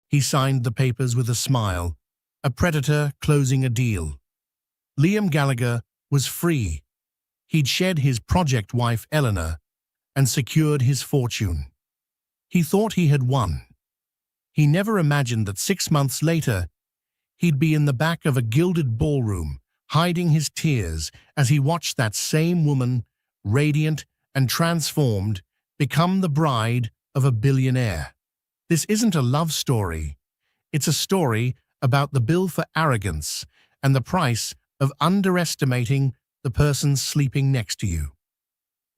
He signed the papers with a smile, a predator closing a deal. Liam Gallagher was free. He'd shed his project wife Eleanor and secured his fortune. He thought he had won. He never imagined that 6 months later, he'd be in the back of a gilded ballroom, hiding his tears as he watched that same woman, radiant and transformed, become the bride of a billionaire. This isn't a love story. It's a story about the bill for arrogance and the price of underestimating the person sleeping next to you.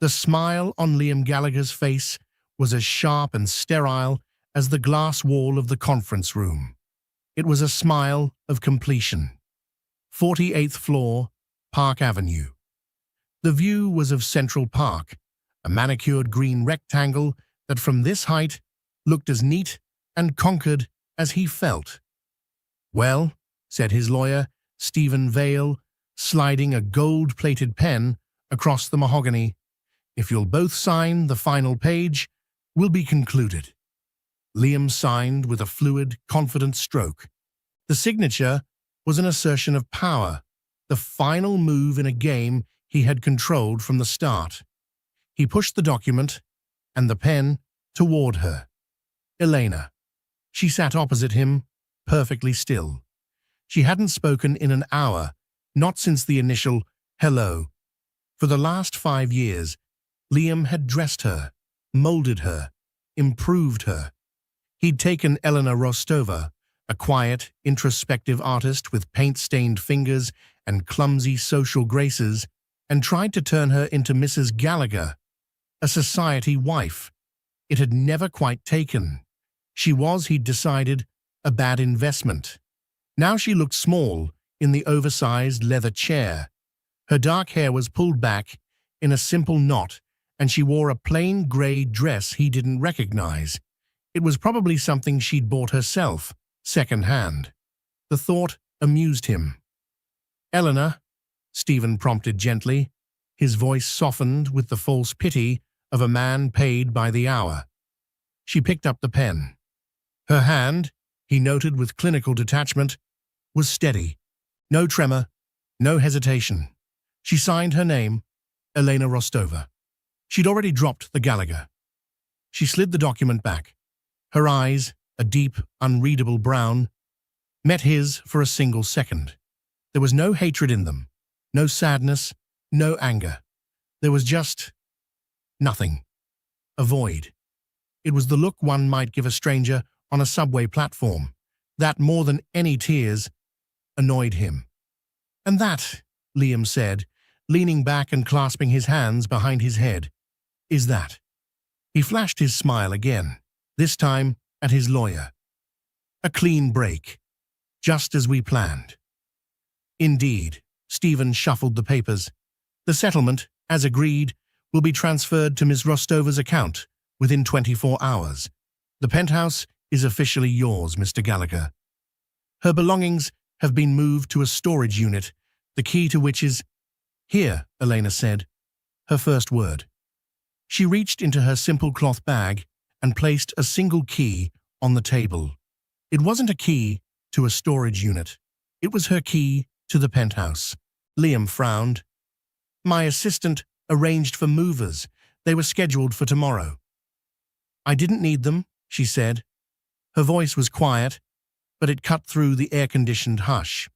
The smile on Liam Gallagher's face was as sharp and sterile as the glass wall of the conference room. It was a smile of completion. 48th floor, Park Avenue. The view was of Central Park, a manicured green rectangle that from this height looked as neat and conquered as he felt. "Well," said his lawyer, Stephen Vale, sliding a gold-plated pen across the mahogany, "if you'll both sign the final page, we'll be concluded." Liam signed with a fluid, confident stroke. The signature was an assertion of power, the final move in a game he had controlled from the start. He pushed the document and the pen toward her. Elena. She sat opposite him, perfectly still. She hadn't spoken in an hour, not since the initial hello. For the last 5 years, Liam had dressed her, molded her, improved her. He'd taken Elena Rostova, a quiet, introspective artist with paint-stained fingers and clumsy social graces, and tried to turn her into Mrs. Gallagher, a society wife. It had never quite taken. She was, he'd decided, a bad investment. Now she looked small in the oversized leather chair. Her dark hair was pulled back in a simple knot, and she wore a plain grey dress he didn't recognize. It was probably something she'd bought herself, second-hand. The thought amused him. "Eleanor," Stephen prompted gently, his voice softened with the false pity of a man paid by the hour. She picked up the pen. Her hand, he noted with clinical detachment, was steady. No tremor, no hesitation. She signed her name, Elena Rostova. She'd already dropped the Gallagher. She slid the document back. Her eyes, a deep, unreadable brown, met his for a single second. There was no hatred in them, no sadness, no anger. There was just nothing. A void. It was the look one might give a stranger on a subway platform. That, more than any tears, annoyed him. "And that," Liam said, leaning back and clasping his hands behind his head, "is that." He flashed his smile again, this time at his lawyer. "A clean break, just as we planned." "Indeed," Stephen shuffled the papers. "The settlement, as agreed, will be transferred to Ms. Rostova's account within 24 hours. The penthouse is officially yours, Mr. Gallagher. Her belongings have been moved to a storage unit, the key to which is here," Elena said, her first word. She reached into her simple cloth bag and placed a single key on the table. It wasn't a key to a storage unit. It was her key to the penthouse. Liam frowned. "My assistant arranged for movers. They were scheduled for tomorrow." "I didn't need them," she said. Her voice was quiet, but it cut through the air-conditioned hush.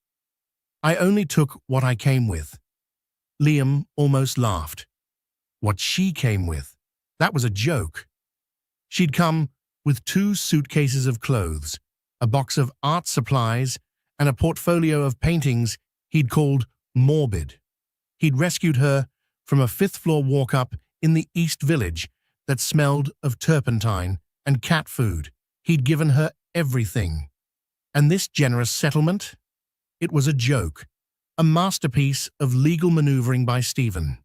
"I only took what I came with." Liam almost laughed. What she came with? That was a joke. She'd come with 2 suitcases of clothes, a box of art supplies, and a portfolio of paintings he'd called morbid. He'd rescued her from a 5th-floor walk-up in the East Village that smelled of turpentine and cat food. He'd given her everything. And this generous settlement? It was a joke, a masterpiece of legal maneuvering by Stephen.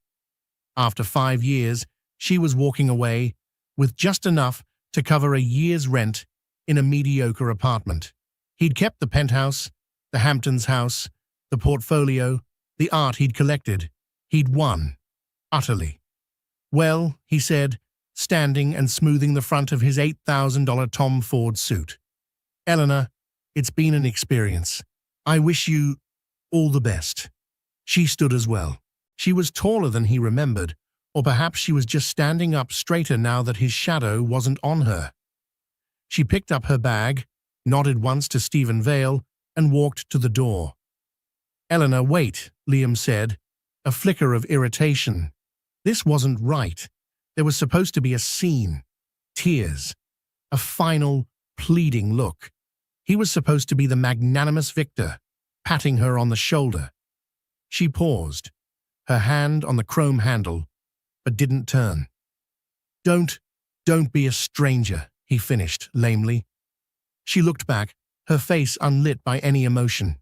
After 5 years, she was walking away with just enough to cover a year's rent in a mediocre apartment. He'd kept the penthouse, the Hamptons house, the portfolio, the art he'd collected. He'd won. Utterly. "Well," he said, standing and smoothing the front of his $8,000 Tom Ford suit. Eleanor, it's been an experience. I wish you all the best. She stood as well. She was taller than he remembered, or perhaps she was just standing up straighter now that his shadow wasn't on her. She picked up her bag, nodded once to Stephen Vale, and walked to the door. Eleanor, wait, Liam said, a flicker of irritation. This wasn't right. There was supposed to be a scene, tears, a final, pleading look. He was supposed to be the magnanimous victor, patting her on the shoulder. She paused, her hand on the chrome handle, but didn't turn. Don't be a stranger, he finished lamely. She looked back, her face unlit by any emotion.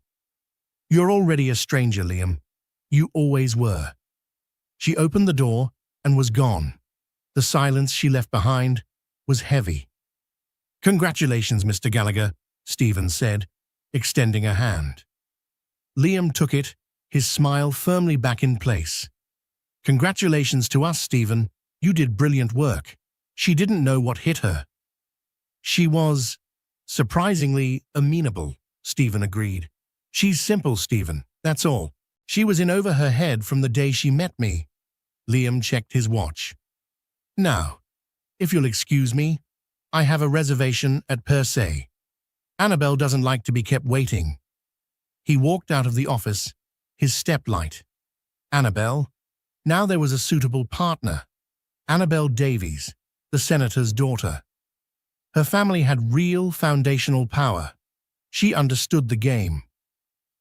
You're already a stranger, Liam. You always were. She opened the door and was gone. The silence she left behind was heavy. Congratulations, Mr. Gallagher, Stephen said, extending a hand. Liam took it, his smile firmly back in place. Congratulations to us, Stephen. You did brilliant work. She didn't know what hit her. She was surprisingly amenable, Stephen agreed. She's simple, Stephen, that's all. She was in over her head from the day she met me. Liam checked his watch. Now, if you'll excuse me, I have a reservation at Per Se. Annabelle doesn't like to be kept waiting. He walked out of the office, his step light. Annabelle. Now there was a suitable partner. Annabelle Davies, the senator's daughter. Her family had real foundational power. She understood the game.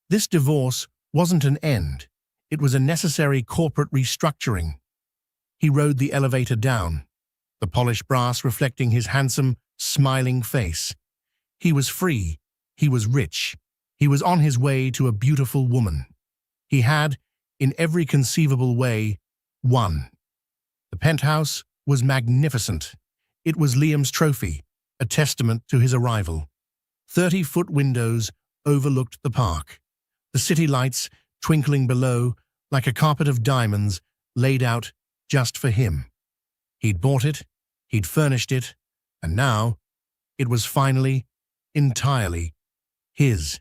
This divorce wasn't an end. It was a necessary corporate restructuring. He rode the elevator down, the polished brass reflecting his handsome, smiling face. He was free. He was rich. He was on his way to a beautiful woman. He had, in every conceivable way, won. The penthouse was magnificent. It was Liam's trophy, a testament to his arrival. 30-foot windows overlooked the park, the city lights twinkling below like a carpet of diamonds laid out just for him. He'd bought it, he'd furnished it, and now it was finally, entirely, his.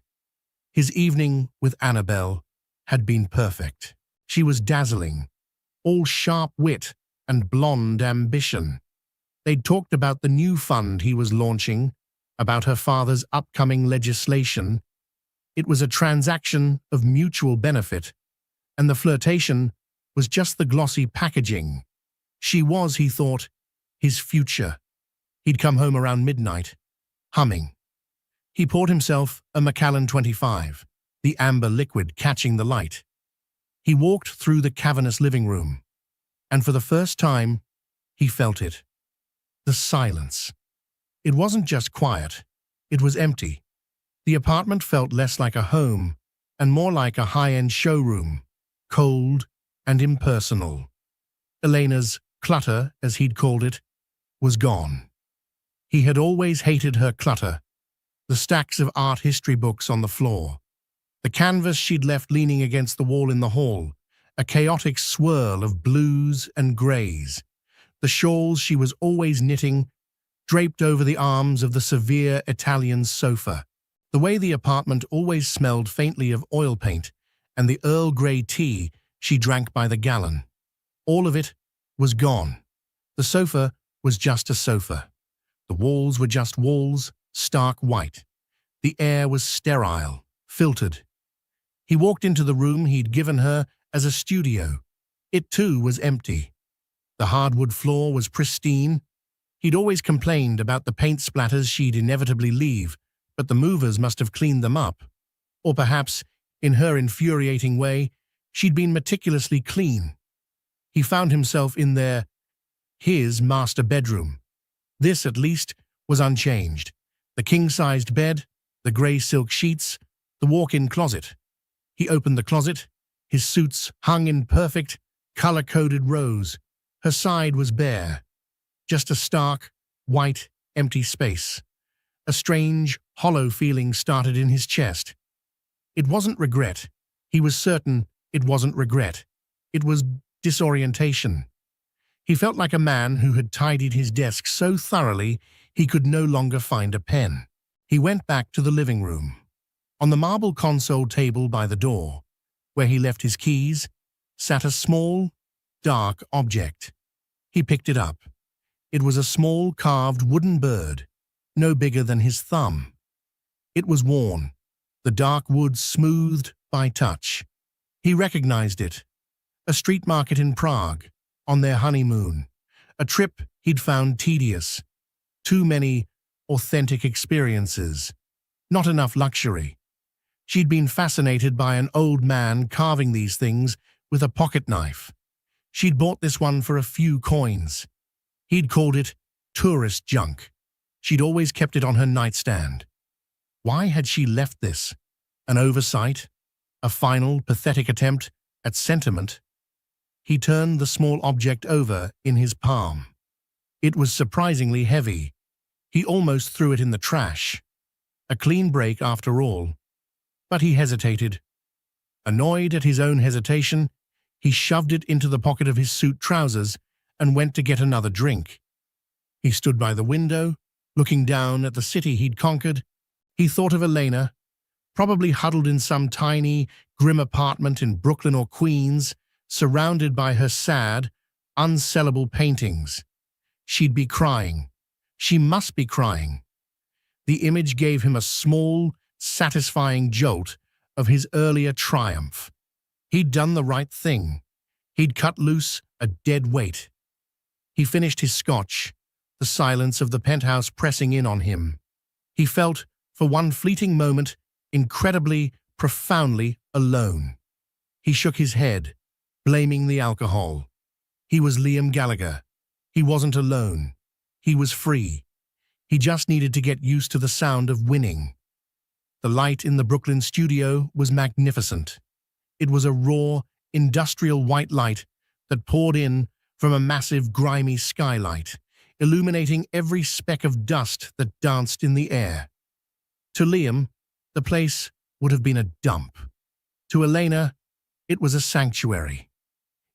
His evening with Annabelle had been perfect. She was dazzling, all sharp wit and blonde ambition. They'd talked about the new fund he was launching, about her father's upcoming legislation. It was a transaction of mutual benefit, and the flirtation was just the glossy packaging. She was, he thought, his future. He'd come home around midnight, humming. He poured himself a Macallan 25, the amber liquid catching the light. He walked through the cavernous living room, and for the first time, he felt it. The silence. It wasn't just quiet, it was empty. The apartment felt less like a home and more like a high-end showroom, cold and impersonal. Elena's clutter, as he'd called it, was gone. He had always hated her clutter, the stacks of art history books on the floor, the canvas she'd left leaning against the wall in the hall, a chaotic swirl of blues and greys, the shawls she was always knitting, draped over the arms of the severe Italian sofa, the way the apartment always smelled faintly of oil paint, and the Earl Grey tea she drank by the gallon. All of it was gone. The sofa was just a sofa. The walls were just walls, stark white. The air was sterile, filtered. He walked into the room he'd given her as a studio. It too was empty. The hardwood floor was pristine. He'd always complained about the paint splatters she'd inevitably leave, but the movers must have cleaned them up. Or perhaps, in her infuriating way, she'd been meticulously clean. He found himself in his master bedroom. This, at least, was unchanged. The king-sized bed, the grey silk sheets, the walk-in closet. He opened the closet. His suits hung in perfect, color-coded rows. Her side was bare. Just a stark, white, empty space. A strange, hollow feeling started in his chest. It wasn't regret. He was certain it wasn't regret. It was disorientation. He felt like a man who had tidied his desk so thoroughly he could no longer find a pen. He went back to the living room. On the marble console table by the door, where he left his keys, sat a small, dark object. He picked it up. It was a small carved wooden bird, no bigger than his thumb. It was worn, the dark wood smoothed by touch. He recognized it. A street market in Prague, on their honeymoon. A trip he'd found tedious. Too many authentic experiences. Not enough luxury. She'd been fascinated by an old man carving these things with a pocket knife. She'd bought this one for a few coins. He'd called it tourist junk. She'd always kept it on her nightstand. Why had she left this? An oversight? A final, pathetic attempt at sentiment? He turned the small object over in his palm. It was surprisingly heavy. He almost threw it in the trash. A clean break after all. But he hesitated. Annoyed at his own hesitation, he shoved it into the pocket of his suit trousers and went to get another drink. He stood by the window, looking down at the city he'd conquered. He thought of Elena, probably huddled in some tiny, grim apartment in Brooklyn or Queens, surrounded by her sad, unsellable paintings. She'd be crying. She must be crying. The image gave him a small, satisfying jolt of his earlier triumph. He'd done the right thing. He'd cut loose a dead weight. He finished his scotch, the silence of the penthouse pressing in on him. He felt, for one fleeting moment, incredibly, profoundly alone. He shook his head, blaming the alcohol. He was Liam Gallagher. He wasn't alone. He was free. He just needed to get used to the sound of winning. The light in the Brooklyn studio was magnificent. It was a raw, industrial white light that poured in from a massive, grimy skylight, illuminating every speck of dust that danced in the air. To Liam, the place would have been a dump. To Elena, it was a sanctuary.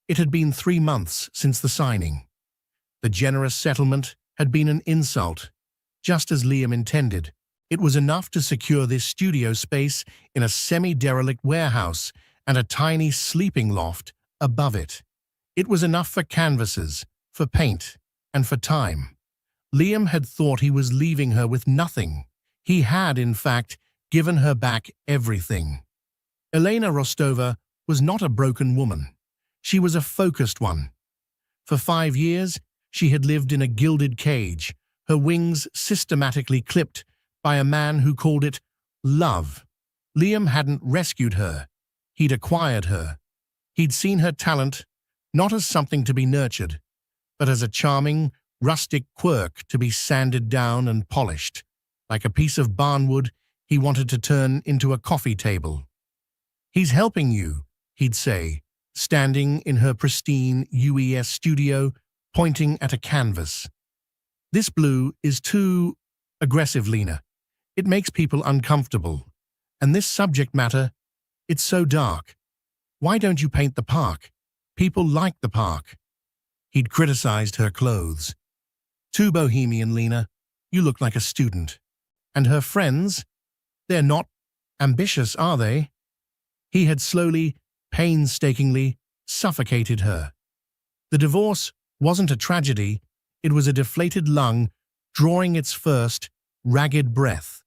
It had been 3 months since the signing. The generous settlement had been an insult, just as Liam intended. It was enough to secure this studio space in a semi-derelict warehouse and a tiny sleeping loft above it. It was enough for canvases, for paint, and for time. Liam had thought he was leaving her with nothing. He had, in fact, given her back everything. Elena Rostova was not a broken woman. She was a focused one. For 5 years, she had lived in a gilded cage, her wings systematically clipped by a man who called it love. Liam hadn't rescued her. He'd acquired her. He'd seen her talent not as something to be nurtured, but as a charming, rustic quirk to be sanded down and polished, like a piece of barnwood he wanted to turn into a coffee table. "He's helping you," he'd say, standing in her pristine UES studio, pointing at a canvas. "This blue is too aggressive, Lena. It makes people uncomfortable. And this subject matter, it's so dark. Why don't you paint the park? People like the park." He'd criticized her clothes. "Too bohemian, Lena. You look like a student." And her friends, they're not ambitious, are they? He had slowly, painstakingly suffocated her. The divorce wasn't a tragedy, it was a deflated lung drawing its first, ragged breath.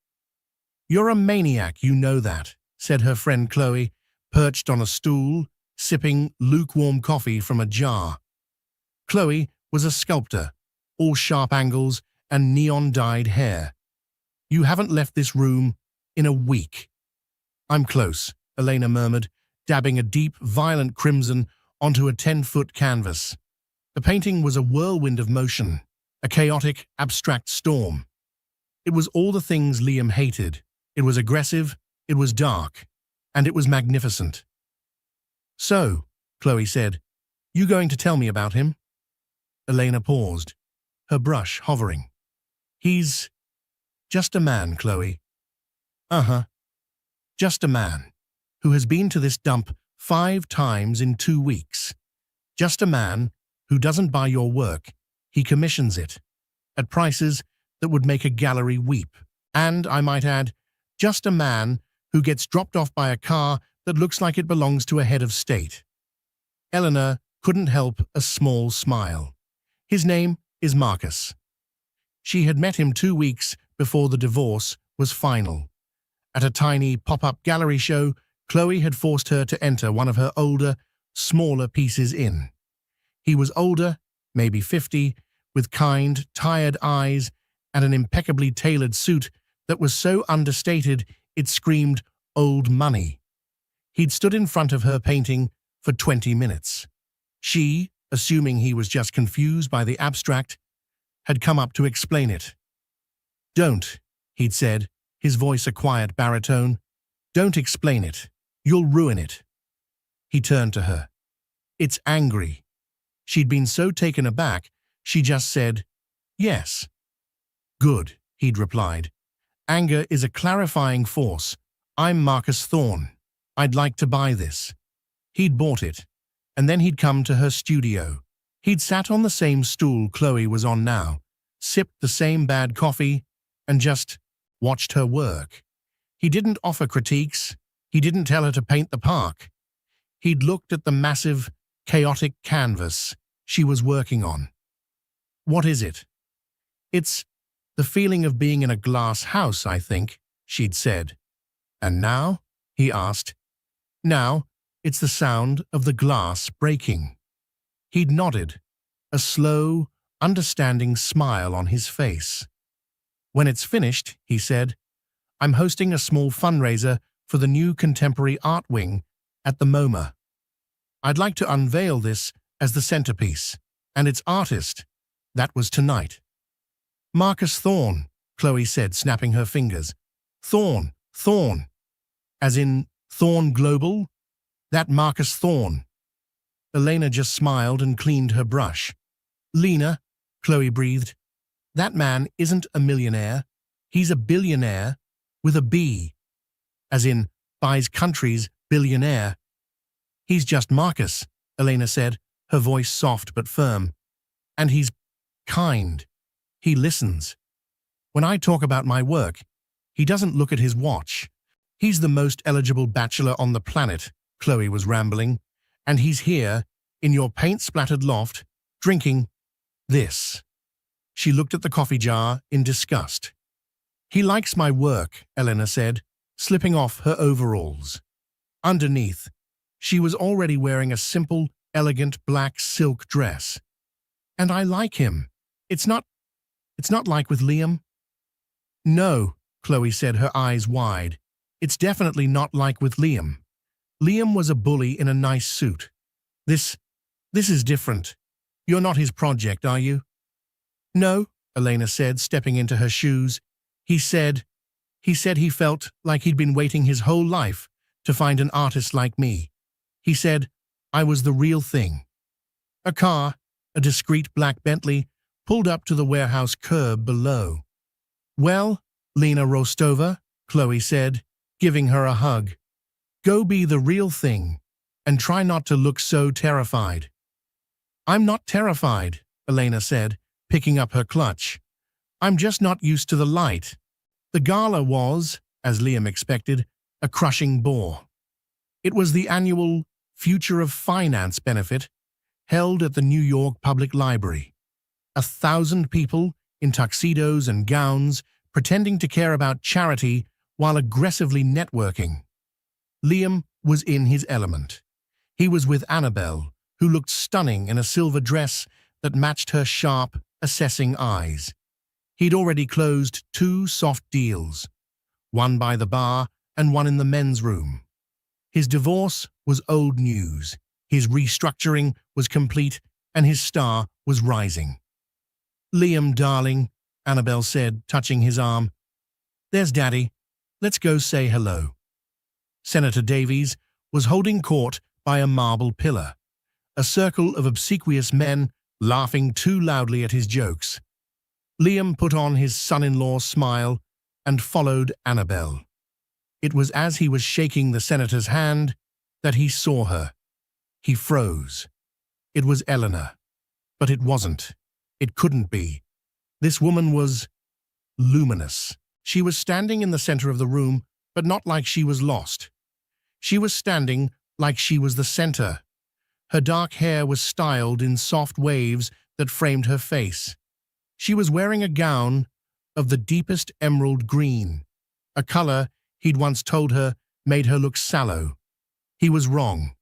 "You're a maniac, you know that," said her friend Chloe, perched on a stool, sipping lukewarm coffee from a jar. Chloe was a sculptor, all sharp angles and neon-dyed hair. "You haven't left this room in a week." "I'm close," Elena murmured, dabbing a deep, violent crimson onto a 10-foot canvas. The painting was a whirlwind of motion, a chaotic, abstract storm. It was all the things Liam hated. It was aggressive, it was dark, and it was magnificent. "So," Chloe said, "you going to tell me about him?" Elena paused, her brush hovering. "He's just a man, Chloe." "Uh-huh. Just a man who has been to this dump 5 times in 2 weeks. Just a man who doesn't buy your work, he commissions it, at prices that would make a gallery weep. And, I might add, just a man who gets dropped off by a car that looks like it belongs to a head of state. Eleanor couldn't help a small smile. His name is Marcus. She had met him 2 weeks before the divorce was final. At a tiny pop-up gallery show, Chloe had forced her to enter one of her older, smaller pieces in. He was older, maybe 50, with kind, tired eyes and an impeccably tailored suit that was so understated it screamed old money. He'd stood in front of her painting for 20 minutes. She, assuming he was just confused by the abstract, had come up to explain it. "Don't," he'd said, his voice a quiet baritone. "Don't explain it. You'll ruin it." He turned to her. "It's angry." She'd been so taken aback, she just said, "Yes." "Good," he'd replied. "Anger is a clarifying force. I'm Marcus Thorne. I'd like to buy this." He'd bought it, and then he'd come to her studio. He'd sat on the same stool Chloe was on now, sipped the same bad coffee, and just watched her work. He didn't offer critiques. He didn't tell her to paint the park. He'd looked at the massive, chaotic canvas she was working on. "What is it?" "It's the feeling of being in a glass house, I think," she'd said. "And now?" he asked. "Now, it's the sound of the glass breaking." He'd nodded, a slow, understanding smile on his face. "When it's finished," he said, "I'm hosting a small fundraiser for the new contemporary art wing at the MoMA. I'd like to unveil this as the centerpiece, and its artist, that was tonight." "Marcus Thorne," Chloe said, snapping her fingers. "Thorne, Thorne. As in Thorne Global? That Marcus Thorne." Elena just smiled and cleaned her brush. "Lena," Chloe breathed, "that man isn't a millionaire. He's a billionaire with a B. As in, buys countries billionaire." "He's just Marcus," Elena said, her voice soft but firm. "And he's kind. He listens. When I talk about my work, he doesn't look at his watch. He's the most eligible bachelor on the planet," Chloe was rambling, "and he's here, in your paint-splattered loft, drinking this." She looked at the coffee jar in disgust. "He likes my work," Elena said, slipping off her overalls. Underneath, she was already wearing a simple, elegant black silk dress. "And I like him. It's not like with Liam." "No," Chloe said, her eyes wide. "It's definitely not like with Liam. Liam was a bully in a nice suit. This is different. You're not his project, are you?" "No," Elena said, stepping into her shoes. He said he felt like he'd been waiting his whole life to find an artist like me. He said I was the real thing." A car, a discreet black Bentley, pulled up to the warehouse curb below. "Well, Lena Rostova," Chloe said, giving her a hug, "go be the real thing, and try not to look so terrified." "I'm not terrified," Elena said, picking up her clutch. "I'm just not used to the light." The gala was, as Liam expected, a crushing bore. It was the annual Future of Finance benefit held at the New York Public Library. 1,000 people in tuxedos and gowns pretending to care about charity while aggressively networking. Liam was in his element. He was with Annabelle, who looked stunning in a silver dress that matched her sharp, assessing eyes. He'd already closed 2 soft deals, one by the bar and one in the men's room. His divorce was old news, his restructuring was complete, and his star was rising. "Liam, darling," Annabelle said, touching his arm. "There's Daddy. Let's go say hello." Senator Davies was holding court by a marble pillar, a circle of obsequious men laughing too loudly at his jokes. Liam put on his son-in-law smile and followed Annabelle. It was as he was shaking the senator's hand that he saw her. He froze. It was Eleanor. But it wasn't. It couldn't be. This woman was luminous. She was standing in the center of the room, but not like she was lost. She was standing like she was the center. Her dark hair was styled in soft waves that framed her face. She was wearing a gown of the deepest emerald green, a color he'd once told her made her look sallow. He was wrong.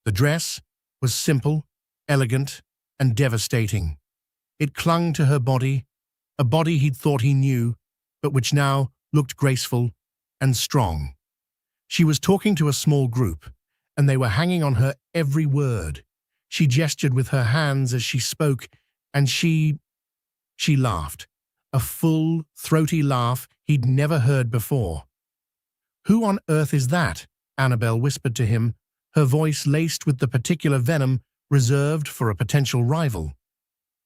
The dress was simple, elegant, and devastating. It clung to her body, a body he'd thought he knew, but which now looked graceful and strong. She was talking to a small group, and they were hanging on her every word. She gestured with her hands as she spoke, and she laughed, a full, throaty laugh he'd never heard before. "Who on earth is that?" Annabelle whispered to him, her voice laced with the particular venom reserved for a potential rival.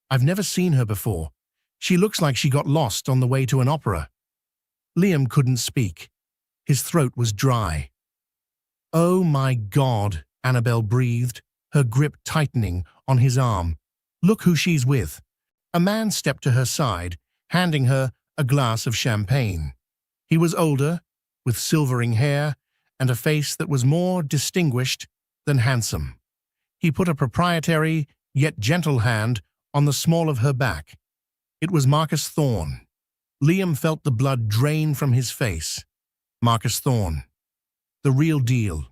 "I've never seen her before. She looks like she got lost on the way to an opera." Liam couldn't speak. His throat was dry. "Oh my God," Annabelle breathed, her grip tightening on his arm. "Look who she's with." A man stepped to her side, handing her a glass of champagne. He was older, with silvering hair and a face that was more distinguished than handsome. He put a proprietary yet gentle hand on the small of her back. It was Marcus Thorne. Liam felt the blood drain from his face. Marcus Thorne. The real deal.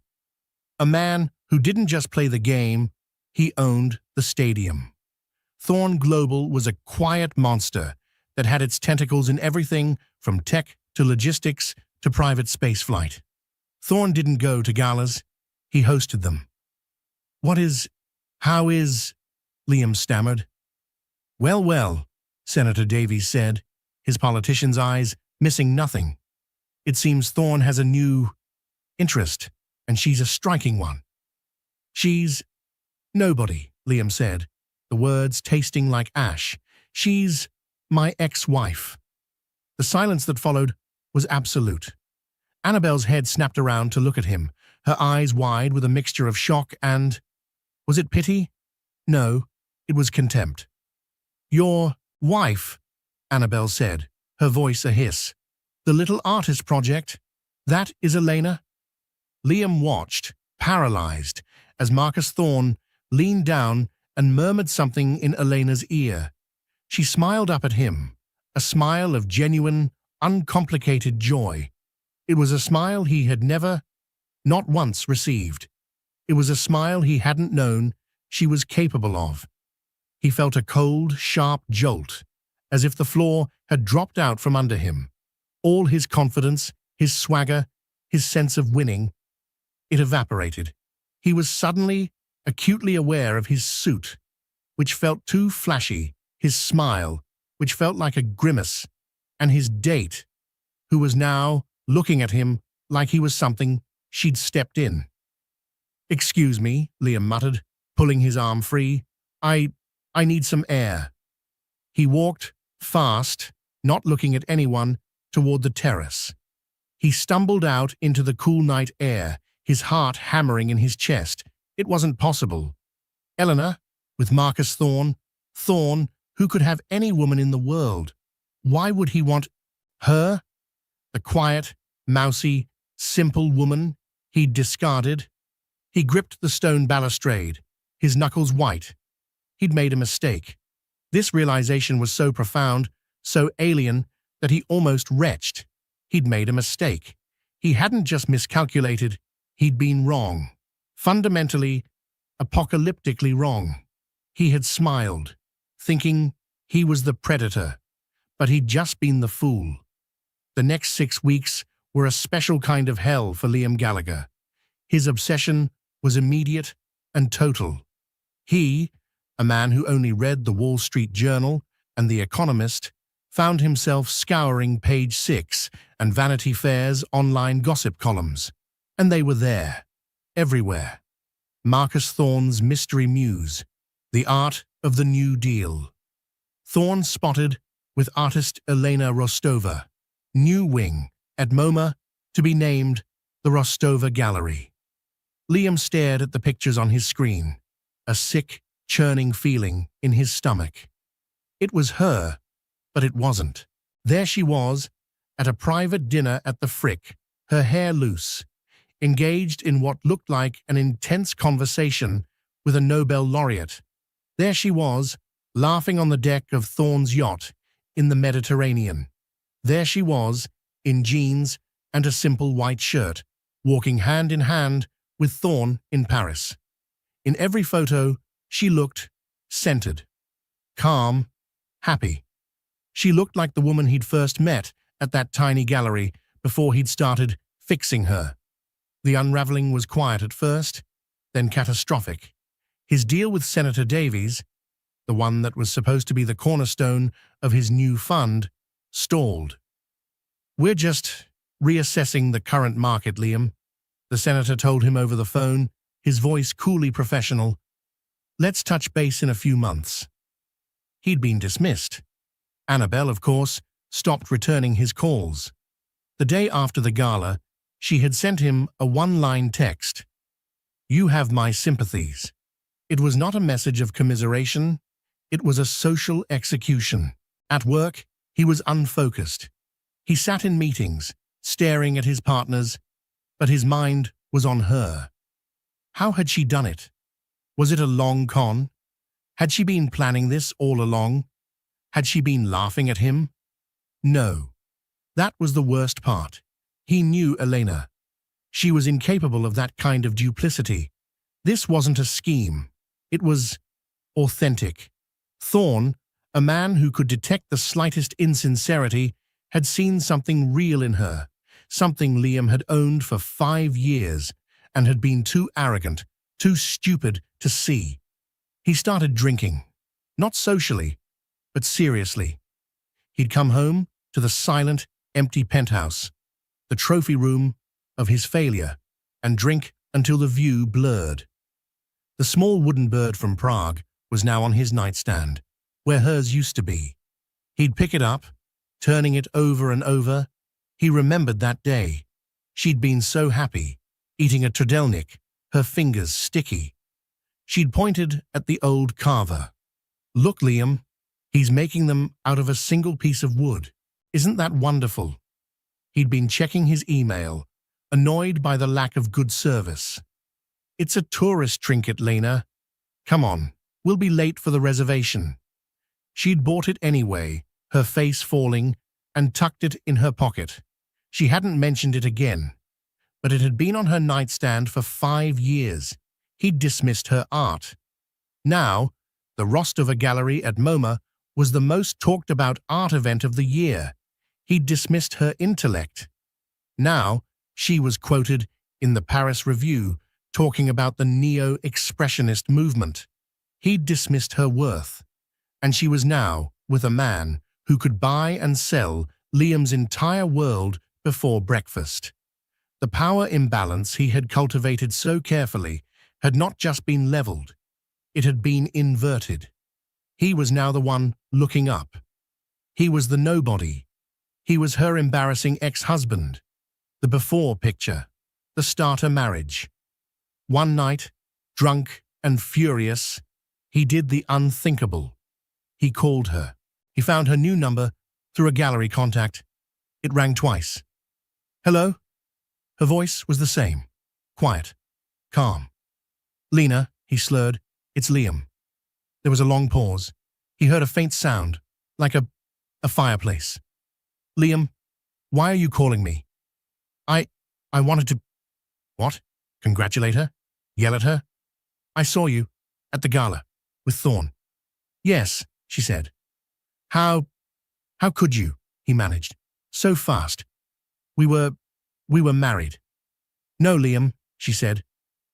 A man who didn't just play the game, he owned the stadium. Thorne Global was a quiet monster that had its tentacles in everything from tech to logistics to private spaceflight. Thorne didn't go to galas, he hosted them. How is, Liam stammered. Well, Senator Davies said, his politician's eyes missing nothing. It seems Thorne has a new interest, and she's a striking one. She's nobody, Liam said, the words tasting like ash. She's my ex-wife. The silence that followed was absolute. Annabelle's head snapped around to look at him, her eyes wide with a mixture of shock and… was it pity? No, it was contempt. Your wife, Annabelle said, her voice a hiss. The little artist project, that is Elena? Liam watched, paralyzed, as Marcus Thorne leaned down and murmured something in Elena's ear. She smiled up at him, a smile of genuine, uncomplicated joy. It was a smile he had never, not once, received. It was a smile he hadn't known she was capable of. He felt a cold, sharp jolt, as if the floor had dropped out from under him. All his confidence, his swagger, his sense of winning, it evaporated. He was suddenly, acutely aware of his suit, which felt too flashy, his smile, which felt like a grimace, and his date, who was now looking at him like he was something she'd stepped in. Excuse me, Liam muttered, pulling his arm free. I need some air. He walked, fast, not looking at anyone, toward the terrace. He stumbled out into the cool night air, his heart hammering in his chest. It wasn't possible. Eleanor, with Marcus Thorne, who could have any woman in the world. Why would he want her? The quiet, mousy, simple woman he'd discarded. He gripped the stone balustrade, his knuckles white. He'd made a mistake. This realization was so profound, so alien, that he almost retched. He'd made a mistake. He hadn't just miscalculated, he'd been wrong. Fundamentally, apocalyptically wrong. He had smiled, thinking he was the predator, but he'd just been the fool. The next 6 weeks were a special kind of hell for Liam Gallagher. His obsession was immediate and total. He, a man who only read the Wall Street Journal and The Economist, found himself scouring Page 6 and Vanity Fair's online gossip columns. And they were there, everywhere. Marcus Thorne's mystery muse, the art of the New Deal. Thorne spotted with artist Elena Rostova, new wing at MoMA, to be named the Rostova Gallery. Liam stared at the pictures on his screen, a sick, churning feeling in his stomach. It was her, but it wasn't. There she was, at a private dinner at the Frick, her hair loose, engaged in what looked like an intense conversation with a Nobel laureate. There she was, laughing on the deck of Thorne's yacht in the Mediterranean. There she was, in jeans and a simple white shirt, walking hand in hand with Thorne in Paris. In every photo, she looked centered, calm, happy. She looked like the woman he'd first met at that tiny gallery before he'd started fixing her. The unraveling was quiet at first, then catastrophic. His deal with Senator Davies, the one that was supposed to be the cornerstone of his new fund, stalled. "We're just reassessing the current market, Liam," the senator told him over the phone, his voice coolly professional. "Let's touch base in a few months." He'd been dismissed. Annabelle, of course, stopped returning his calls. The day after the gala, she had sent him a one-line text. "You have my sympathies." It was not a message of commiseration. It was a social execution. At work, he was unfocused. He sat in meetings, staring at his partners, but his mind was on her. How had she done it? Was it a long con? Had she been planning this all along? Had she been laughing at him? No. That was the worst part. He knew Elena. She was incapable of that kind of duplicity. This wasn't a scheme. It was authentic. Thorne, a man who could detect the slightest insincerity, had seen something real in her, something Liam had owned for 5 years and had been too arrogant, too stupid to see. He started drinking, not socially, but seriously. He'd come home to the silent, empty penthouse, the trophy room of his failure, and drink until the view blurred. The small wooden bird from Prague was now on his nightstand, where hers used to be. He'd pick it up, turning it over and over. He remembered that day. She'd been so happy, eating a Tredelnik, her fingers sticky. She'd pointed at the old carver. "Look, Liam, he's making them out of a single piece of wood. Isn't that wonderful?" He'd been checking his email, annoyed by the lack of good service. "It's a tourist trinket, Lena. Come on, we'll be late for the reservation." She'd bought it anyway, her face falling, and tucked it in her pocket. She hadn't mentioned it again, but it had been on her nightstand for 5 years. He'd dismissed her art. Now, the Rostova Gallery at MoMA was the most talked-about art event of the year. He'd dismissed her intellect. Now, she was quoted in the Paris Review talking about the neo-expressionist movement. He'd dismissed her worth, and she was now with a man who could buy and sell Liam's entire world before breakfast. The power imbalance he had cultivated so carefully had not just been leveled, it had been inverted. He was now the one looking up. He was the nobody. He was her embarrassing ex-husband. The before picture, the starter marriage. One night, drunk and furious, he did the unthinkable. He called her. He found her new number through a gallery contact. It rang twice. "Hello?" Her voice was the same. Quiet. Calm. "Lena," he slurred, "it's Liam." There was a long pause. He heard a faint sound, like a fireplace. "Liam, why are you calling me?" I wanted to..." "What? Congratulate her? Yell at her?" "I saw you at the gala with Thorne." "Yes," she said. How could you?" he managed. "So fast. We were married." "No, Liam," she said,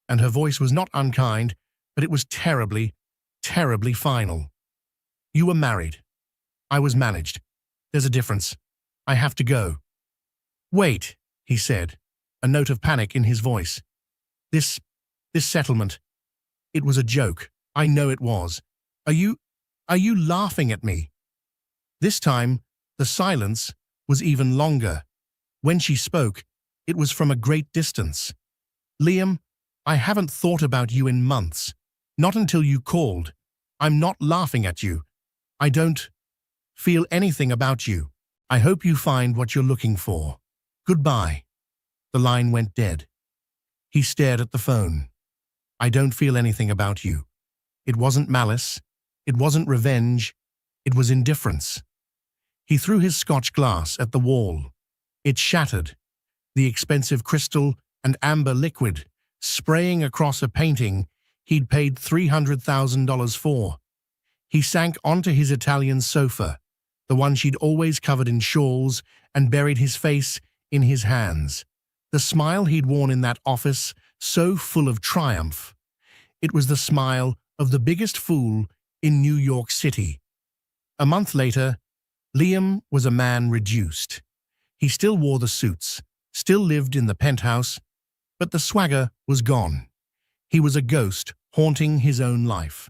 and her voice was not unkind, but it was terribly, terribly final. "You were married. I was managed. There's a difference. I have to go." "Wait," he said, a note of panic in his voice. This settlement, it was a joke. I know it was. Are you laughing at me?" This time, the silence was even longer. When she spoke, it was from a great distance. "Liam, I haven't thought about you in months. Not until you called. I'm not laughing at you. I don't feel anything about you. I hope you find what you're looking for. Goodbye. The line went dead. He stared at the phone. I don't feel anything about you. It wasn't malice. It wasn't revenge. It was indifference. He threw his Scotch glass at the wall. It shattered, the expensive crystal and amber liquid spraying across a painting he'd paid $300,000 for. He sank onto his Italian sofa, the one she'd always covered in shawls, and buried his face in his hands. The smile he'd worn in that office, so full of triumph. It was the smile of the biggest fool in New York City. A month later, Liam was a man reduced. He still wore the suits, still lived in the penthouse, but the swagger was gone. He was a ghost haunting his own life.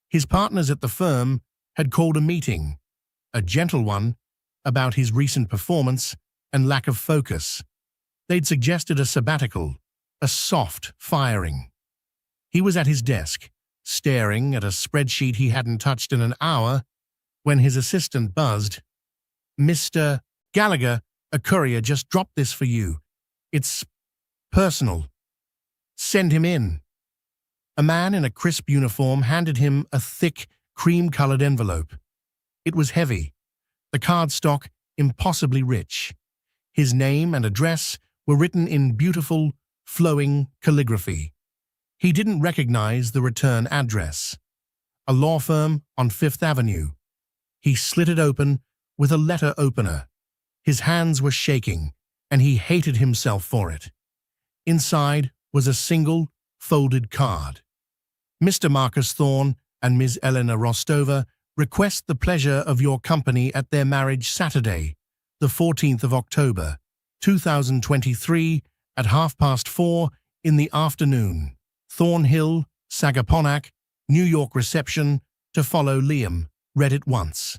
His partners at the firm had called a meeting, a gentle one, about his recent performance and lack of focus. They'd suggested a sabbatical, a soft firing. He was at his desk, staring at a spreadsheet he hadn't touched in an hour, when his assistant buzzed. "Mr. Gallagher, a courier just dropped this for you. It's personal. Send him in." A man in a crisp uniform handed him a thick, cream-colored envelope. It was heavy, the cardstock impossibly rich. His name and address were written in beautiful, flowing calligraphy. He didn't recognize the return address. A law firm on Fifth Avenue. He slit it open with a letter opener. His hands were shaking, and he hated himself for it. Inside was a single, folded card. "Mr. Marcus Thorne and Ms. Elena Rostova request the pleasure of your company at their marriage Saturday, the 14th of October, 2023, at 4:30 in the afternoon. Thornhill, Sagaponack, New York reception, to follow Liam." Read it once,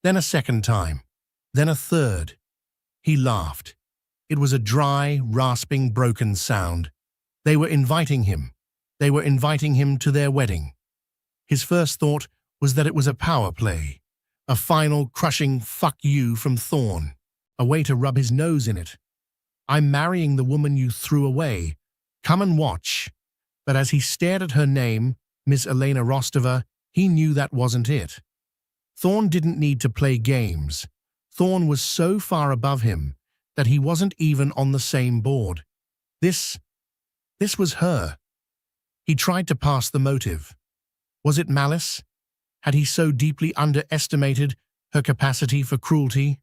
then a second time, then a third. He laughed. It was a dry, rasping, broken sound. They were inviting him. They were inviting him to their wedding. His first thought was that it was a power play, a final, crushing "fuck you" from Thorne, a way to rub his nose in it. "I'm marrying the woman you threw away. Come and watch." But as he stared at her name, Miss Elena Rostova, he knew that wasn't it. Thorne didn't need to play games. Thorne was so far above him that he wasn't even on the same board. This was her. He tried to pass the motive. Was it malice? Had he so deeply underestimated her capacity for cruelty?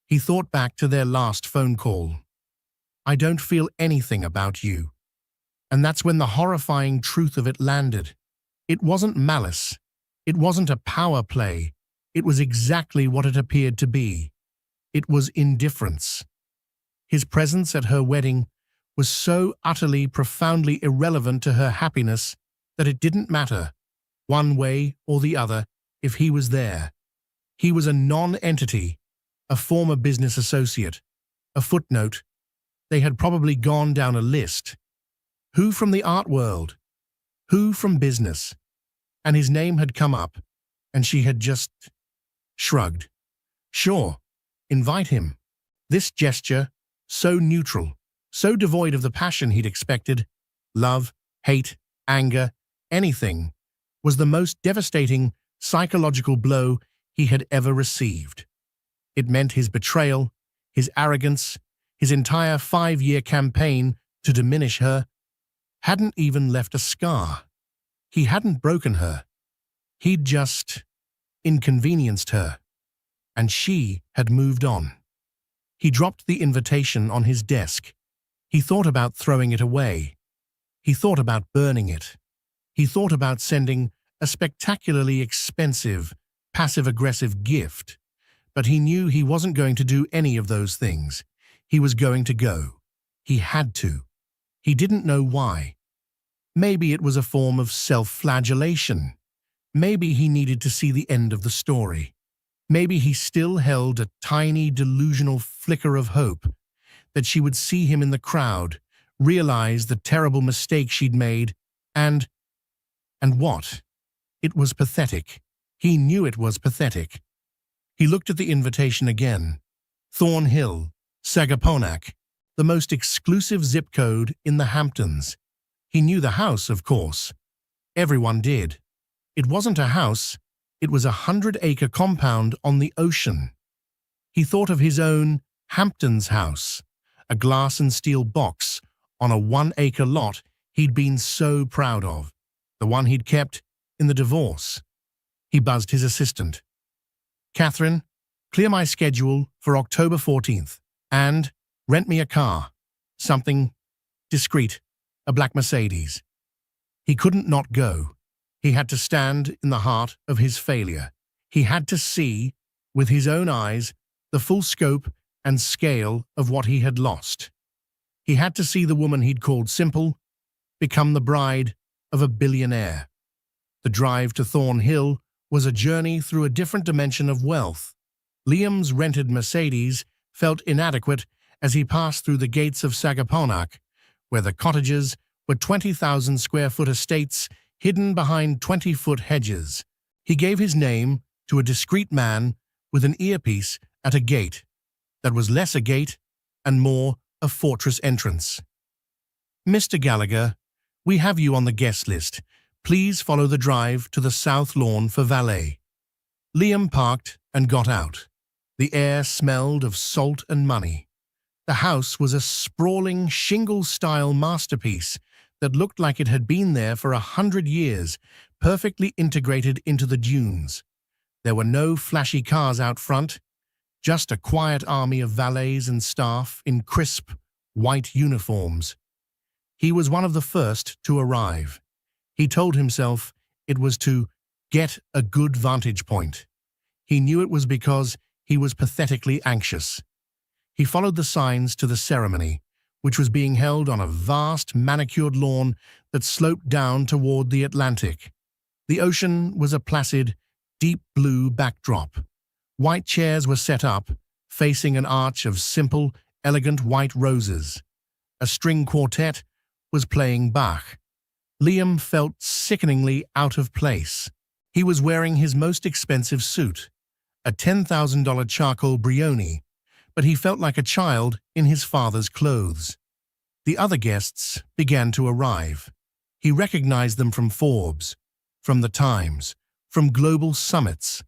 He thought back to their last phone call. "I don't feel anything about you." And that's when the horrifying truth of it landed. It wasn't malice. It wasn't a power play. It was exactly what it appeared to be. It was indifference. His presence at her wedding was so utterly, profoundly irrelevant to her happiness that it didn't matter, one way or the other, if he was there. He was a non-entity, a former business associate, a footnote. They had probably gone down a list. Who from the art world? Who from business? And his name had come up, and she had just shrugged. Sure, invite him. This gesture, so neutral, so devoid of the passion he'd expected, love, hate, anger, anything, was the most devastating psychological blow he had ever received. It meant his betrayal, his arrogance, his entire 5-year campaign to diminish her, hadn't even left a scar. He hadn't broken her. He'd just inconvenienced her. And she had moved on. He dropped the invitation on his desk. He thought about throwing it away. He thought about burning it. He thought about sending a spectacularly expensive, passive-aggressive gift. But he knew he wasn't going to do any of those things. He was going to go. He had to. He didn't know why. Maybe it was a form of self-flagellation. Maybe he needed to see the end of the story. Maybe he still held a tiny, delusional flicker of hope that she would see him in the crowd, realize the terrible mistake she'd made, and what? It was pathetic. He knew it was pathetic. He looked at the invitation again. Thornhill, Sagaponack, the most exclusive zip code in the Hamptons. He knew the house, of course. Everyone did. It wasn't a house, it was a 100-acre compound on the ocean. He thought of his own Hamptons house, a glass and steel box on a 1-acre lot he'd been so proud of, the one he'd kept in the divorce. He buzzed his assistant. "Catherine, clear my schedule for October 14th, and rent me a car. Something discreet, a black Mercedes." He couldn't not go. He had to stand in the heart of his failure. He had to see, with his own eyes, the full scope and scale of what he had lost. He had to see the woman he'd called simple become the bride of a billionaire. The drive to Thornhill was a journey through a different dimension of wealth. Liam's rented Mercedes felt inadequate as he passed through the gates of Sagaponack, where the cottages were 20,000-square-foot estates hidden behind 20-foot hedges. He gave his name to a discreet man with an earpiece at a gate that was less a gate and more a fortress entrance. "Mr. Gallagher, we have you on the guest list. Please follow the drive to the south lawn for valet." Liam parked and got out. The air smelled of salt and money. The house was a sprawling shingle-style masterpiece that looked like it had been there for 100 years, perfectly integrated into the dunes. There were no flashy cars out front, just a quiet army of valets and staff in crisp, white uniforms. He was one of the first to arrive. He told himself it was to get a good vantage point. He knew it was because he was pathetically anxious. He followed the signs to the ceremony, which was being held on a vast, manicured lawn that sloped down toward the Atlantic. The ocean was a placid, deep blue backdrop. White chairs were set up, facing an arch of simple, elegant white roses. A string quartet was playing Bach. Liam felt sickeningly out of place. He was wearing his most expensive suit, a $10,000 charcoal Brioni, but he felt like a child in his father's clothes. The other guests began to arrive. He recognized them from Forbes, from the Times, from global summits.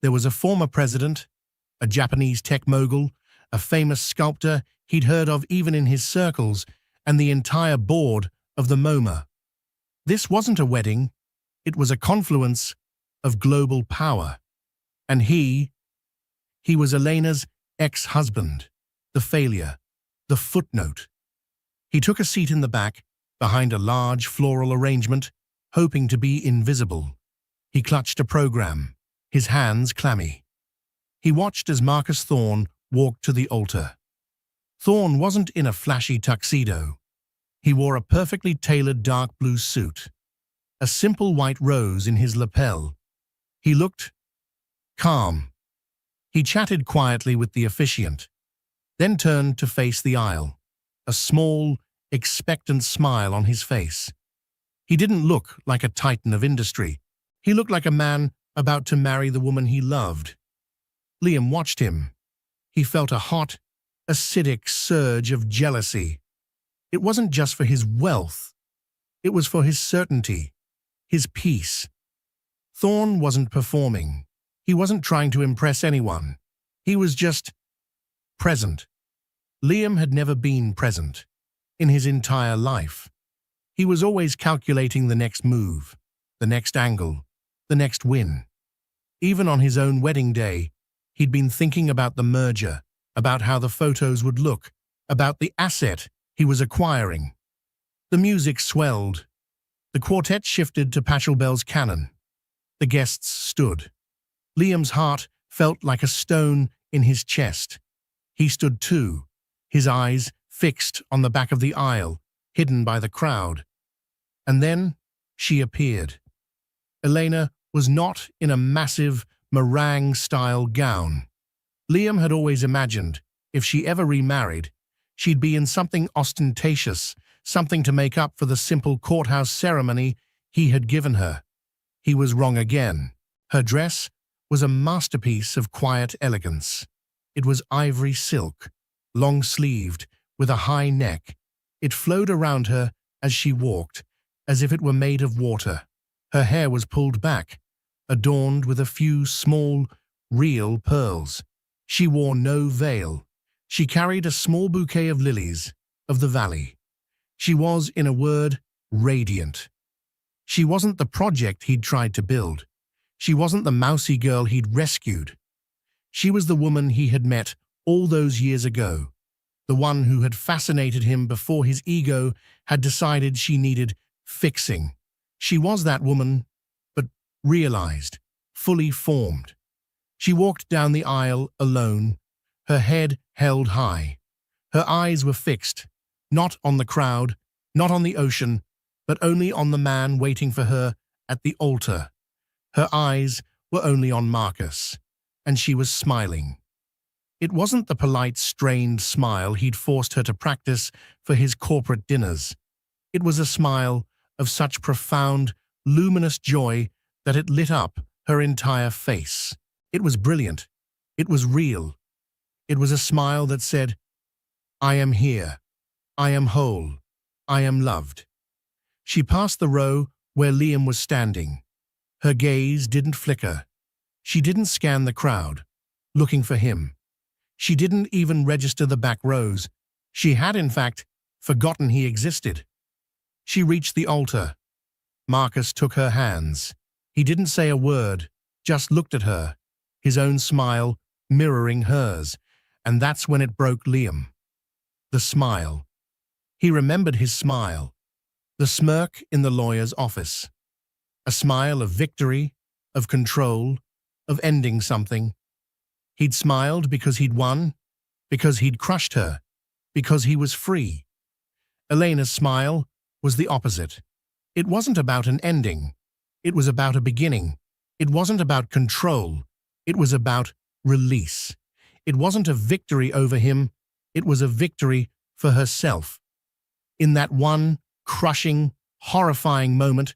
There was a former president, a Japanese tech mogul, a famous sculptor he'd heard of even in his circles, and the entire board of the MoMA. This wasn't a wedding, it was a confluence of global power. And he was Elena's ex-husband, the failure, the footnote. He took a seat in the back, behind a large floral arrangement, hoping to be invisible. He clutched a program, his hands clammy. He watched as Marcus Thorne walked to the altar. Thorne wasn't in a flashy tuxedo. He wore a perfectly tailored dark blue suit, a simple white rose in his lapel. He looked calm. He chatted quietly with the officiant, then turned to face the aisle, a small, expectant smile on his face. He didn't look like a titan of industry. He looked like a man about to marry the woman he loved. Liam watched him. He felt a hot, acidic surge of jealousy. It wasn't just for his wealth. It was for his certainty, his peace. Thorne wasn't performing. He wasn't trying to impress anyone. He was just present. Liam had never been present in his entire life. He was always calculating the next move, the next angle, the next win. Even on his own wedding day, he'd been thinking about the merger, about how the photos would look, about the asset he was acquiring. The music swelled. The quartet shifted to Pachelbel's canon. The guests stood. Liam's heart felt like a stone in his chest. He stood too, his eyes fixed on the back of the aisle, hidden by the crowd. And then she appeared. Elena was not in a massive meringue-style gown. Liam had always imagined, if she ever remarried, she'd be in something ostentatious, something to make up for the simple courthouse ceremony he had given her. He was wrong again. Her dress was a masterpiece of quiet elegance. It was ivory silk, long-sleeved, with a high neck. It flowed around her as she walked, as if it were made of water. Her hair was pulled back, adorned with a few small, real pearls. She wore no veil. She carried a small bouquet of lilies of the valley. She was, in a word, radiant. She wasn't the project he'd tried to build. She wasn't the mousy girl he'd rescued. She was the woman he had met all those years ago, the one who had fascinated him before his ego had decided she needed fixing. She was that woman, but realized, fully formed. She walked down the aisle alone, her head held high. Her eyes were fixed, not on the crowd, not on the ocean, but only on the man waiting for her at the altar. Her eyes were only on Marcus, and she was smiling. It wasn't the polite, strained smile he'd forced her to practice for his corporate dinners. It was a smile of such profound, luminous joy that it lit up her entire face. It was brilliant. It was real. It was a smile that said, "I am here. I am whole. I am loved." She passed the row where Liam was standing. Her gaze didn't flicker. She didn't scan the crowd, looking for him. She didn't even register the back rows. She had, in fact, forgotten he existed. She reached the altar. Marcus took her hands. He didn't say a word, just looked at her, his own smile mirroring hers, and that's when it broke Liam. The smile. He remembered his smile. The smirk in the lawyer's office. A smile of victory, of control, of ending something. He'd smiled because he'd won, because he'd crushed her, because he was free. Elena's smile was the opposite. It wasn't about an ending. It was about a beginning. It wasn't about control. It was about release. It wasn't a victory over him. It was a victory for herself. In that one crushing, horrifying moment,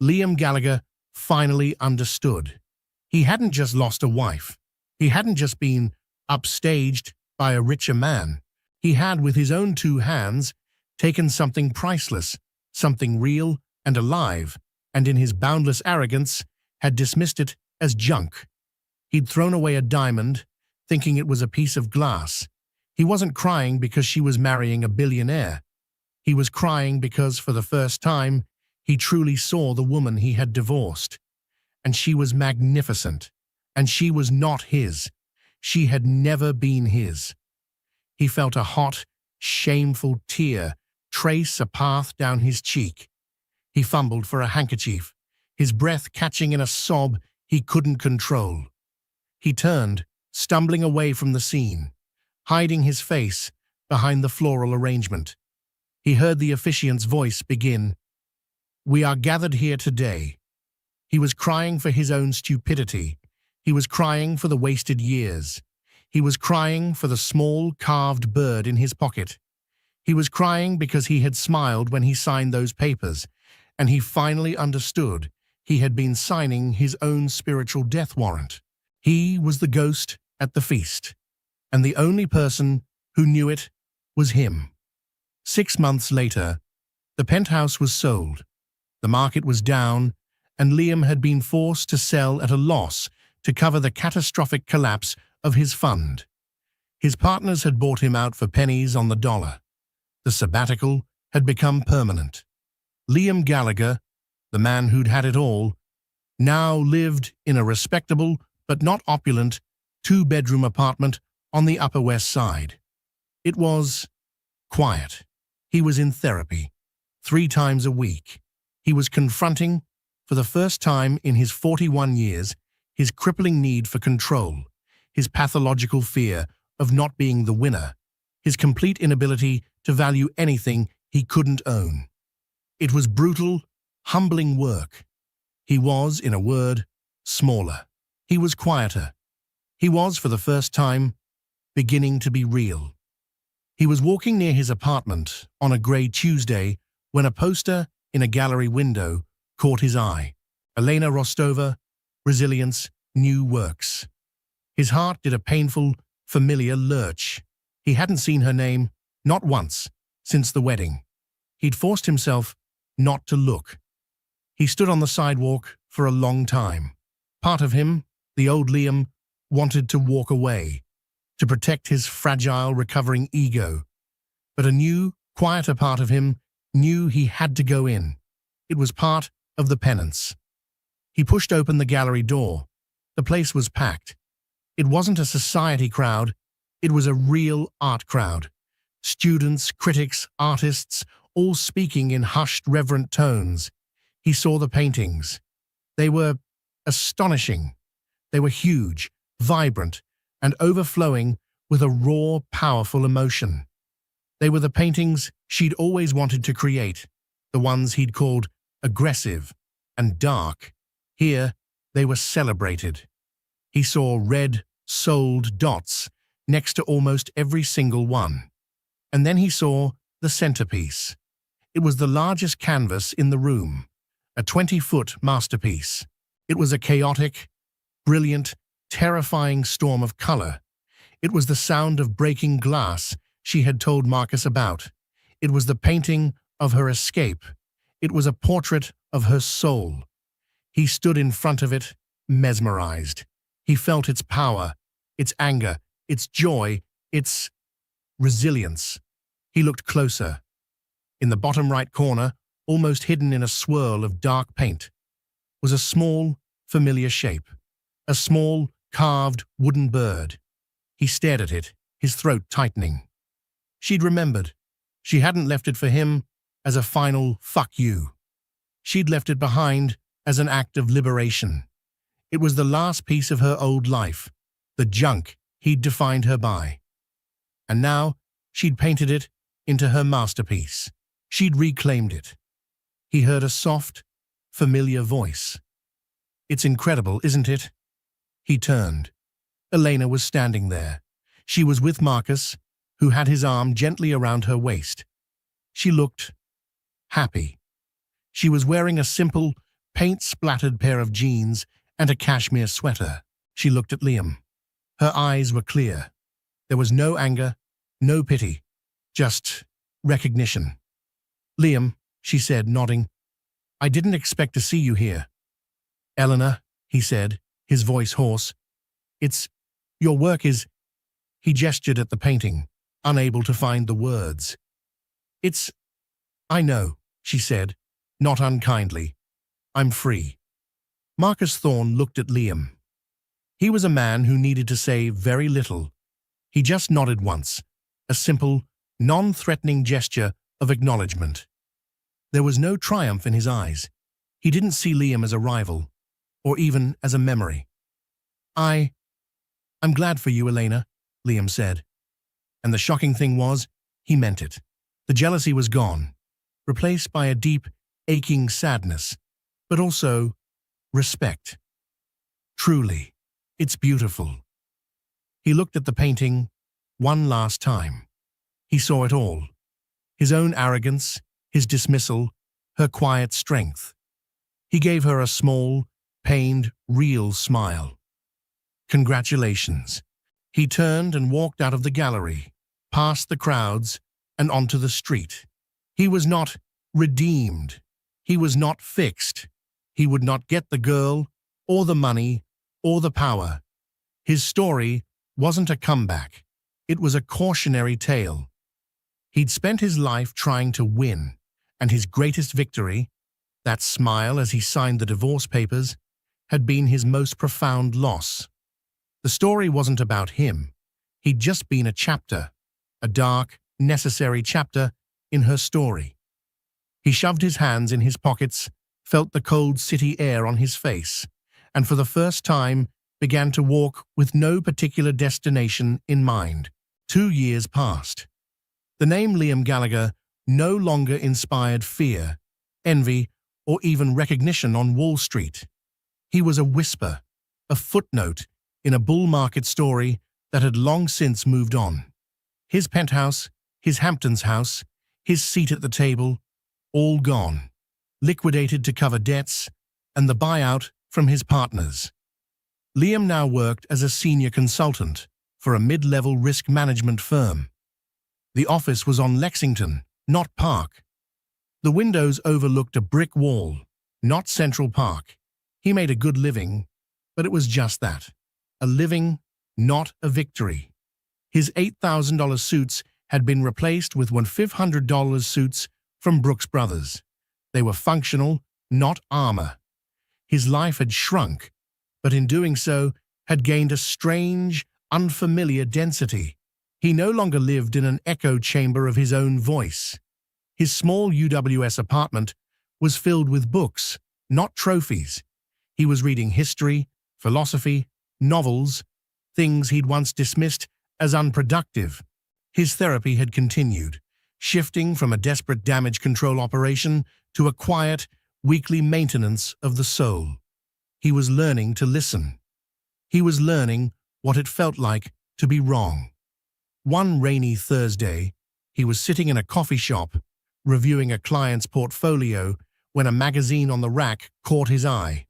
Liam Gallagher finally understood. He hadn't just lost a wife. He hadn't just been upstaged by a richer man. He had, with his own two hands, taken something priceless, something real and alive, and in his boundless arrogance had dismissed it as junk. He'd thrown away a diamond, thinking it was a piece of glass. He wasn't crying because she was marrying a billionaire. He was crying because, for the first time, he truly saw the woman he had divorced. And she was magnificent. And she was not his. She had never been his. He felt a hot, shameful tear trace a path down his cheek. He fumbled for a handkerchief, his breath catching in a sob he couldn't control. He turned, stumbling away from the scene, hiding his face behind the floral arrangement. He heard the officiant's voice begin, "We are gathered here today." He was crying for his own stupidity. He was crying for the wasted years. He was crying for the small, carved bird in his pocket. He was crying because he had smiled when he signed those papers, and he finally understood he had been signing his own spiritual death warrant. He was the ghost at the feast, and the only person who knew it was him. 6 months later, the penthouse was sold. The market was down, and Liam had been forced to sell at a loss to cover the catastrophic collapse of his fund. His partners had bought him out for pennies on the dollar. The sabbatical had become permanent. Liam Gallagher, the man who'd had it all, now lived in a respectable but not opulent 2-bedroom apartment on the Upper West Side. It was quiet. He was in therapy 3 times a week. He was confronting, for the first time in his 41 years, his crippling need for control, his pathological fear of not being the winner, his complete inability to value anything he couldn't own. It was brutal, humbling work. He was, in a word, smaller. He was quieter. He was, for the first time, beginning to be real. He was walking near his apartment on a grey Tuesday when a poster in a gallery window caught his eye. Elena Rostova, Resilience, new works. His heart did a painful, familiar lurch. He hadn't seen her name, not once, since the wedding. He'd forced himself not to look. He stood on the sidewalk for a long time. Part of him, the old Liam, wanted to walk away, to protect his fragile, recovering ego. But a new, quieter part of him knew he had to go in. It was part of the penance. He pushed open the gallery door. The place was packed. It wasn't a society crowd, it was a real art crowd. Students, critics, artists, all speaking in hushed, reverent tones. He saw the paintings. They were astonishing. They were huge, vibrant, and overflowing with a raw, powerful emotion. They were the paintings she'd always wanted to create, the ones he'd called aggressive and dark. Here, they were celebrated. He saw red, souled dots next to almost every single one. And then he saw the centerpiece. It was the largest canvas in the room, a 20-foot masterpiece. It was a chaotic, brilliant, terrifying storm of color. It was the sound of breaking glass she had told Marcus about. It was the painting of her escape. It was a portrait of her soul. He stood in front of it, mesmerized. He felt its power, its anger, its joy, its resilience. He looked closer. In the bottom right corner, almost hidden in a swirl of dark paint, was a small, familiar shape. A small, carved wooden bird. He stared at it, his throat tightening. She'd remembered. She hadn't left it for him as a final fuck you. She'd left it behind as an act of liberation. It was the last piece of her old life, the junk he'd defined her by. And now she'd painted it into her masterpiece. She'd reclaimed it. He heard a soft, familiar voice. "It's incredible, isn't it?" He turned. Elena was standing there. She was with Marcus, who had his arm gently around her waist. She looked happy. She was wearing a simple, paint-splattered pair of jeans and a cashmere sweater. She looked at Liam. Her eyes were clear. There was no anger, no pity, just recognition. "Liam," she said, nodding, "I didn't expect to see you here." "Eleanor," he said, his voice hoarse, your work is—" He gestured at the painting, unable to find the words. "I know," she said, not unkindly. "I'm free." Marcus Thorne looked at Liam. He was a man who needed to say very little. He just nodded once, a simple, non-threatening gesture of acknowledgement. There was no triumph in his eyes. He didn't see Liam as a rival, or even as a memory. I'm glad for you, Elena," Liam said. And the shocking thing was, he meant it. The jealousy was gone, replaced by a deep, aching sadness, but also respect. "Truly, it's beautiful." He looked at the painting one last time. He saw it all. His own arrogance, his dismissal, her quiet strength. He gave her a small, pained, real smile. "Congratulations." He turned and walked out of the gallery, past the crowds, and onto the street. He was not redeemed. He was not fixed. He would not get the girl, or the money, or the power. His story wasn't a comeback. It was a cautionary tale. He'd spent his life trying to win, and his greatest victory, that smile as he signed the divorce papers, had been his most profound loss. The story wasn't about him. He'd just been a chapter, a dark, necessary chapter in her story. He shoved his hands in his pockets, felt the cold city air on his face, and for the first time began to walk with no particular destination in mind. 2 years passed. The name Liam Gallagher no longer inspired fear, envy, or even recognition on Wall Street. He was a whisper, a footnote in a bull market story that had long since moved on. His penthouse, his Hamptons house, his seat at the table, all gone, liquidated to cover debts and the buyout from his partners. Liam now worked as a senior consultant for a mid-level risk management firm. The office was on Lexington, not Park. The windows overlooked a brick wall, not Central Park. He made a good living, but it was just that. A living, not a victory. His $8,000 suits had been replaced with $1,500 suits from Brooks Brothers. They were functional, not armor. His life had shrunk, but in doing so had gained a strange, unfamiliar density. He no longer lived in an echo chamber of his own voice. His small UWS apartment was filled with books, not trophies. He was reading history, philosophy, novels, things he'd once dismissed as unproductive. His therapy had continued, shifting from a desperate damage control operation to a quiet, weekly maintenance of the soul. He was learning to listen. He was learning what it felt like to be wrong. One rainy Thursday, he was sitting in a coffee shop, reviewing a client's portfolio, when a magazine on the rack caught his eye.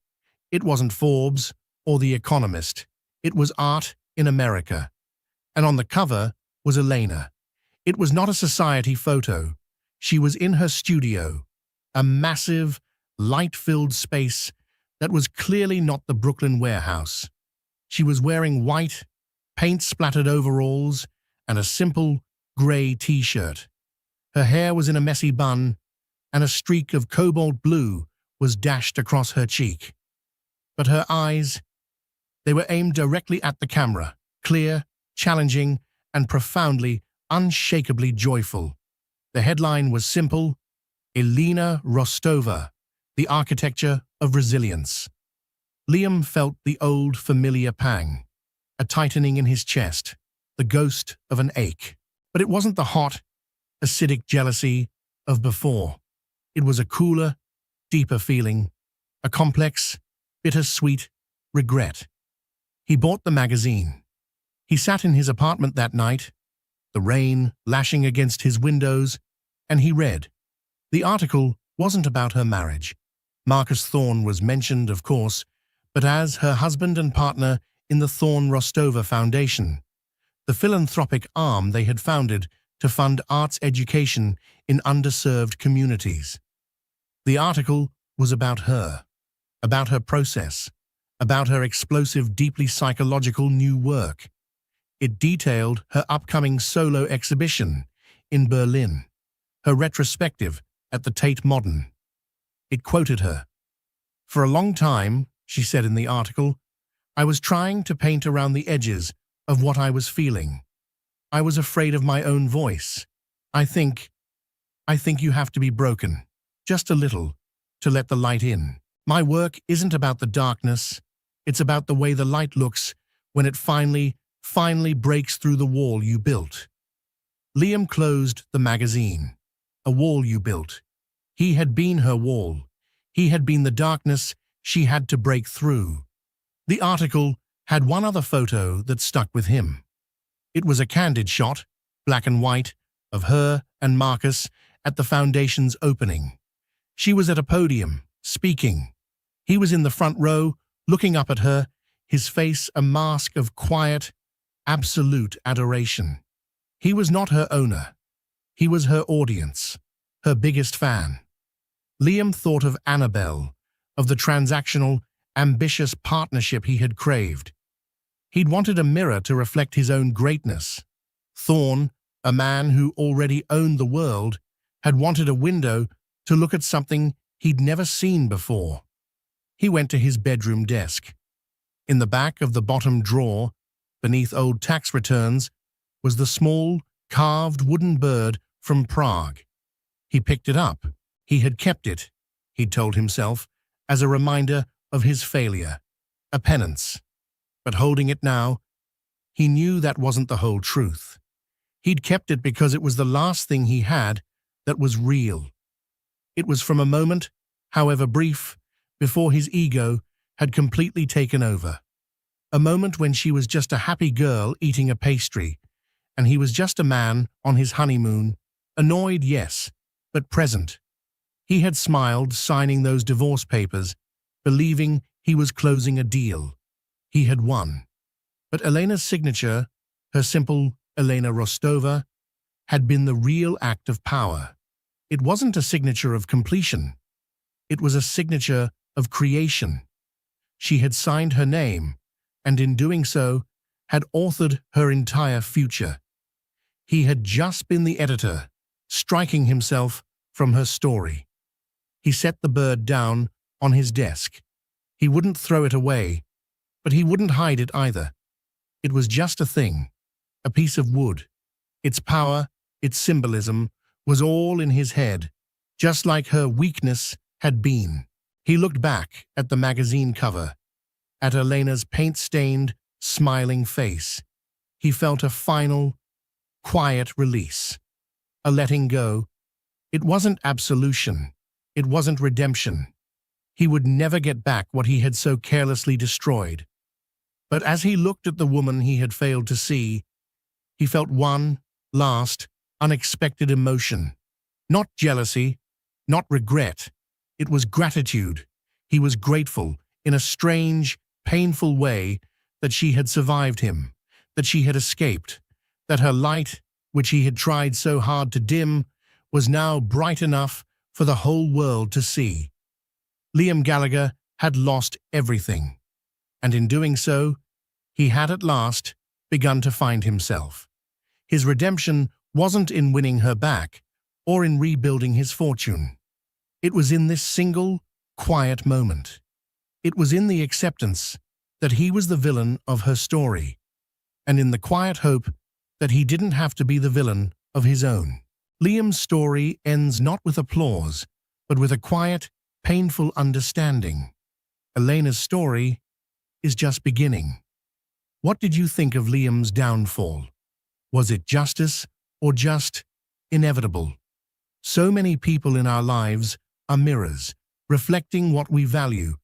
It wasn't Forbes or The Economist. It was Art in America. And on the cover was Elena. It was not a society photo. She was in her studio, a massive, light-filled space that was clearly not the Brooklyn warehouse. She was wearing white, paint-splattered overalls and a simple, gray t-shirt. Her hair was in a messy bun, and a streak of cobalt blue was dashed across her cheek. But her eyes, they were aimed directly at the camera, clear, challenging, and profoundly, unshakably joyful. The headline was simple: Elena Rostova, the architecture of resilience. Liam felt the old familiar pang, a tightening in his chest, the ghost of an ache. But it wasn't the hot, acidic jealousy of before. It was a cooler, deeper feeling, a complex, bittersweet regret. He bought the magazine. He sat in his apartment that night, the rain lashing against his windows, and he read. The article wasn't about her marriage. Marcus Thorne was mentioned, of course, but as her husband and partner in the Thorne-Rostova Foundation, the philanthropic arm they had founded to fund arts education in underserved communities. The article was about her process, about her explosive, deeply psychological new work. It detailed her upcoming solo exhibition in Berlin, her retrospective at the Tate Modern. It quoted her. "For a long time," she said in the article, "I was trying to paint around the edges of what I was feeling. I was afraid of my own voice. I think you have to be broken, just a little, to let the light in. My work isn't about the darkness, it's about the way the light looks when it finally breaks through the wall you built." Liam closed the magazine. A wall you built. He had been her wall. He had been the darkness she had to break through. The article had one other photo that stuck with him. It was a candid shot, black and white, of her and Marcus at the foundation's opening. She was at a podium, speaking. He was in the front row, looking up at her, his face a mask of quiet, absolute adoration. He was not her owner. He was her audience, her biggest fan. Liam thought of Annabelle, of the transactional, ambitious partnership he had craved. He'd wanted a mirror to reflect his own greatness. Thorne, a man who already owned the world, had wanted a window to look at something he'd never seen before. He went to his bedroom desk. In the back of the bottom drawer, beneath old tax returns, was the small, carved wooden bird from Prague. He picked it up. He had kept it, he'd told himself, as a reminder of his failure, a penance. But holding it now, he knew that wasn't the whole truth. He'd kept it because it was the last thing he had that was real. It was from a moment, however brief, before his ego had completely taken over. A moment when she was just a happy girl eating a pastry, and he was just a man on his honeymoon, annoyed, yes, but present. He had smiled, signing those divorce papers, believing he was closing a deal. He had won. But Elena's signature, her simple Elena Rostova, had been the real act of power. It wasn't a signature of completion. It was a signature of creation. She had signed her name, and in doing so, had authored her entire future. He had just been the editor, striking himself from her story. He set the bird down on his desk. He wouldn't throw it away, but he wouldn't hide it either. It was just a thing, a piece of wood. Its power, its symbolism, was all in his head, just like her weakness had been. He looked back at the magazine cover, at Elena's paint-stained, smiling face. He felt a final, quiet release, a letting go. It wasn't absolution. It wasn't redemption. He would never get back what he had so carelessly destroyed. But as he looked at the woman he had failed to see, he felt one last, unexpected emotion. Not jealousy, not regret. It was gratitude. He was grateful, in a strange, painful way, that she had survived him, that she had escaped, that her light, which he had tried so hard to dim, was now bright enough for the whole world to see. Liam Gallagher had lost everything, and in doing so, he had at last begun to find himself. His redemption wasn't in winning her back or in rebuilding his fortune. It was in this single, quiet moment. It was in the acceptance that he was the villain of her story, and in the quiet hope that he didn't have to be the villain of his own. Liam's story ends not with applause, but with a quiet, painful understanding. Elena's story is just beginning. What did you think of Liam's downfall? Was it justice or just inevitable? So many people in our lives are mirrors, reflecting what we value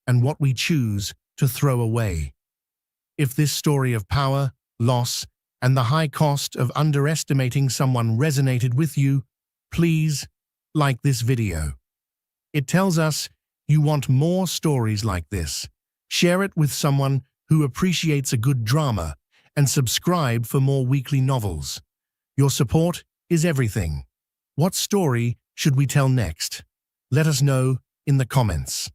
and what we choose to throw away. If this story of power, loss, and the high cost of underestimating someone resonated with you, please like this video. It tells us you want more stories like this. Share it with someone who appreciates a good drama and subscribe for more weekly novels. Your support is everything. What story should we tell next? Let us know in the comments.